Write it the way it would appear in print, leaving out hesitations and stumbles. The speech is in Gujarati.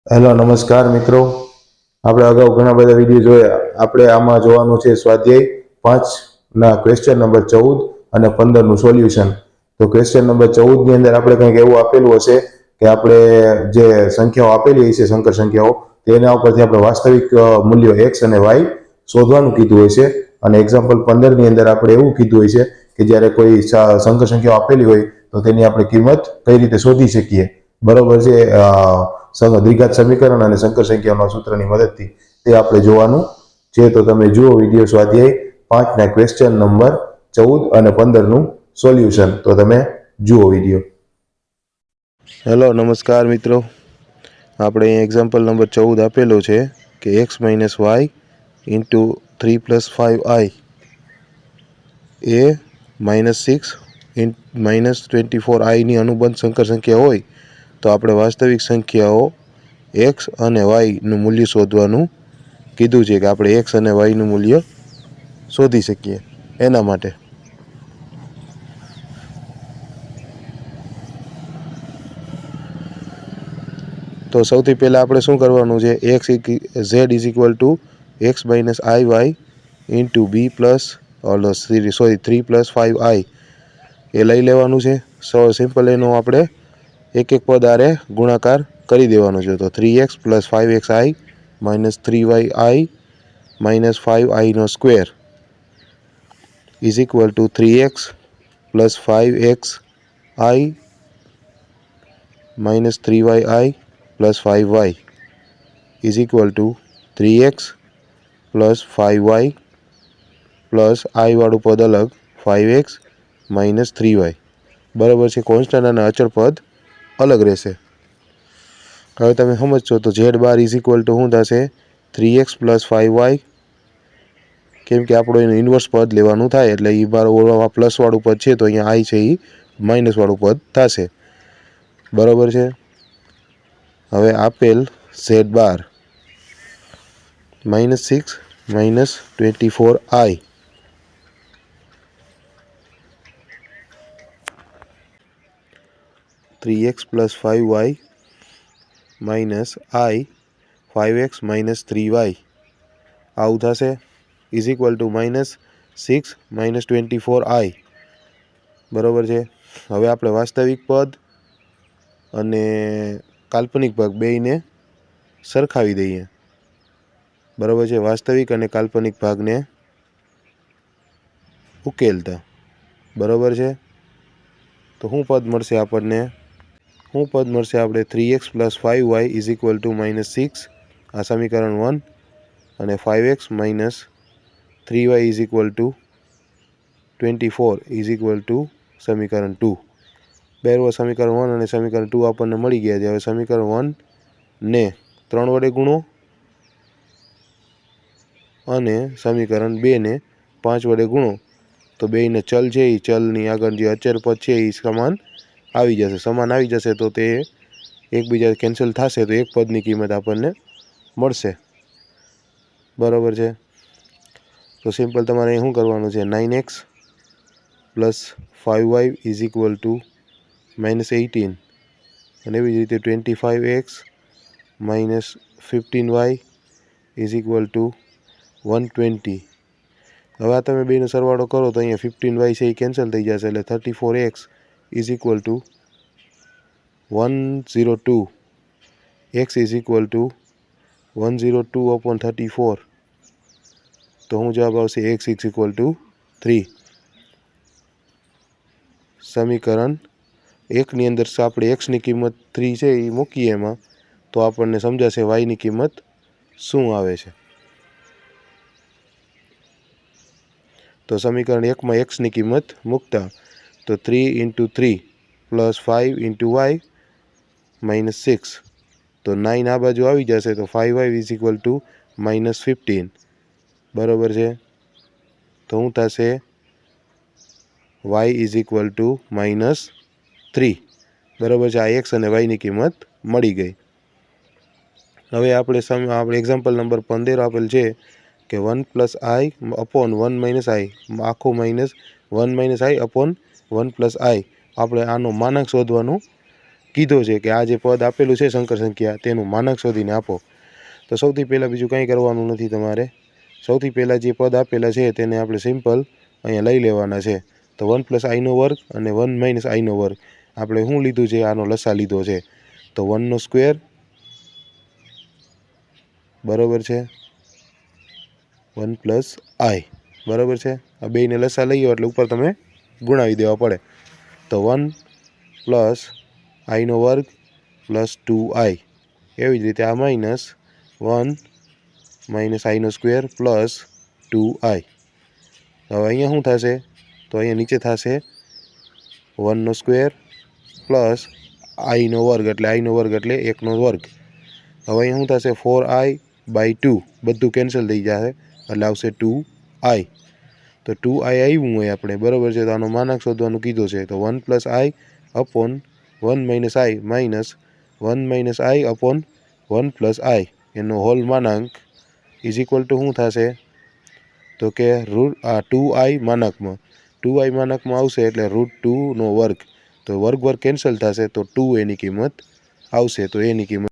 હેલો નમસ્કાર મિત્રો, આપણે અગાઉ ઘણા બધા વિડીયો જોયા. આપણે આમાં જોવાનું છે સ્વાધ્યાય 5ના ક્વેશ્ચન નંબર 14 અને 15નું સોલ્યુશન. તો ક્વેશ્ચન નંબર 14ની અંદર આપણે કંઈક એવું આપેલું હશે કે આપણે જે સંખ્યાઓ આપેલી હશે સંકર સંખ્યાઓ તેના ઉપરથી આપણે વાસ્તવિક મૂલ્યો x અને y શોધવાનું કીધું હોય છે. અને એક્ઝામ્પલ 15ની અંદર આપણે એવું કીધું હોય છે કે જ્યારે કોઈ સંકર સંખ્યાઓ આપેલી હોય તો તેની આપણે કિંમત કઈ રીતે શોધી શકીએ. બરોબર છે. દ્વિઘાત સમીકરણ અને સંકર સંખ્યાઓના સૂત્રની મદદથી તે આપણે જોવાનું છે. તો તમે જુઓ વિડીયો સ્વાધ્યાય 5ના ક્વેશ્ચન નંબર 14 અને 15નું સોલ્યુશન. તો તમે જુઓ વિડીયો. હેલો નમસ્કાર મિત્રો, આપણે અહીં એક્ઝામ્પલ નંબર 14 આપેલો છે કે x - y ઇન્ટુ 3 + 5i એ -6 -24i ની અનુબંધ સંકર સંખ્યા હોય તો આપણે વાસ્તવિક સંખ્યાઓ x અને y નું મૂલ્ય શોધવાનું કીધું છે કે આપણે x અને y નું મૂલ્ય શોધી શકીએ એના માટે. તો સૌથી પહેલાં આપણે શું કરવાનું છે, z = x - iy into b plus 3 + 5i એ લઈ લેવાનું છે. સિમ્પલ એનો આપણે એક એક પદ આરે ગુણાકાર કરી દેવાનું છે. તો 3x + 5xi - 3yi - 5i² = 3x + 5xi - 3yi + 5y = 3x + 5y plus i વાળું પદ અલગ 5x - 3y. બરાબર છે. કોન્સ્ટન્ટ અને અચળ પદ અલગ રહેશે. હવે તમે સમજશો તો z બાર = શું થશે, 3x + 5y, કેમ કે આપણું એનું ઇન્વર્સ પદ લેવાનું થાય એટલે એ બાર પ્લસ વાળું પદ છે તો અહીંયા i છે એ માઇનસ વાળું પદ થશે. બરાબર છે. હવે આપેલ z bar -6 -24i 3x + 5y - i 5x - 3y આવું થશે = -6 -24i. બરાબર છે. હવે આપણે વાસ્તવિક પદ અને કાલ્પનિક ભાગ બેયને સરખાવી દઈએ. બરાબર છે. વાસ્તવિક અને કાલ્પનિક ભાગને ઉકેલતા. બરાબર છે. તો શું પદ મળશે આપણને? 3x + 5y = -6, આ સમીકરણ 1, અને 5x - 3y = 24 સમીકરણ 2. બરાબર. સમીકરણ 1 અને સમીકરણ 2 આપણને મળી ગયા છે. હવે સમીકરણ 1 ને 3 વડે ગુણો અને સમીકરણ 2 ને 5 વડે ગુણો તો બેયને ચલ છે એ ચલની આગળ જે અચળ પદ છે એ સમાન આવી જશે. સમાન આવી જશે તો તે એકબીજા કેન્સલ થશે તો એક પદની કિંમત આપણને મળશે. બરાબર છે. તો સિમ્પલ તમારે શું કરવાનું છે, 9x + 5y = -18, અને એવી જ રીતે 25x - 15y = 120. હવે આ તમે બેનો સરવાળો કરો તો અહીંયા 15y છે એ કેન્સલ થઈ જશે એટલે 34x = 102. x = 102/34. તો શું જવાબ આવશે? x = 3. સમીકરણ 1ની અંદર આપણે x ની કિંમત 3 છે એ મૂકીએ એમાં તો આપણને સમજાશે y ની કિંમત શું આવે છે. તો સમીકરણ 1માં x ની કિંમત મૂકતા તો 3 × 3 + 5 × y - 6, તો 9 આ બાજુ આવી જશે તો 5y = -15. બરાબર છે. તો શું થશે? y = -3. બરાબર છે. આ x અને y ની કિંમત મળી ગઈ. હવે આપણે એક્ઝામ્પલ નંબર 15 આપેલ છે કે 1 + i / 1 - i આખું -1 - i / 1 + i. આપણે આનો માનાંક શોધવાનું કીધો છે કે આ જે પદ આપેલું છે સંકર સંખ્યા તેનું માનક શોધીને આપો. તો સૌથી પહેલાં બીજું કંઈ કરવાનું નથી તમારે. સૌથી પહેલાં જે પદ આપેલા છે તેને આપણે સિમ્પલ અહીંયા લઈ લેવાના છે. તો 1 + i² અને 1 - i². આપણે શું લીધું છે? આનો લસા લીધો છે. તો 1² બરાબર છે 1 + i બરાબર છે. આ બેયને લસા લઈએ એટલે ઉપર તમે ગુણાવી દેવા પડે. તો 1 + i² + 2i. એવી જ રીતે આ -1 - i² + 2i. હવે અહીંયા શું થશે? તો અહીંયા નીચે થશે 1² + i² એટલે i² એટલે 1². હવે અહીંયા શું થશે? 4i/2 બધું કેન્સલ થઈ જશે એટલે આવશે 2i. તો 2i આવ્યું હોય આપણે બરાબર છે. તો આનો માનક શોધવાનું કીધું છે. તો 1 + i/1 - i -1 - i/1 + i એનો હોલ માનાંક = શું થશે? તો કે 2i માનાંકમાં 2i માનાંકમાં આવશે એટલે √2 નો વર્ગ. તો વર્ગ કેન્સલ થશે તો 2 એની કિંમત આવશે. તો એની કિંમત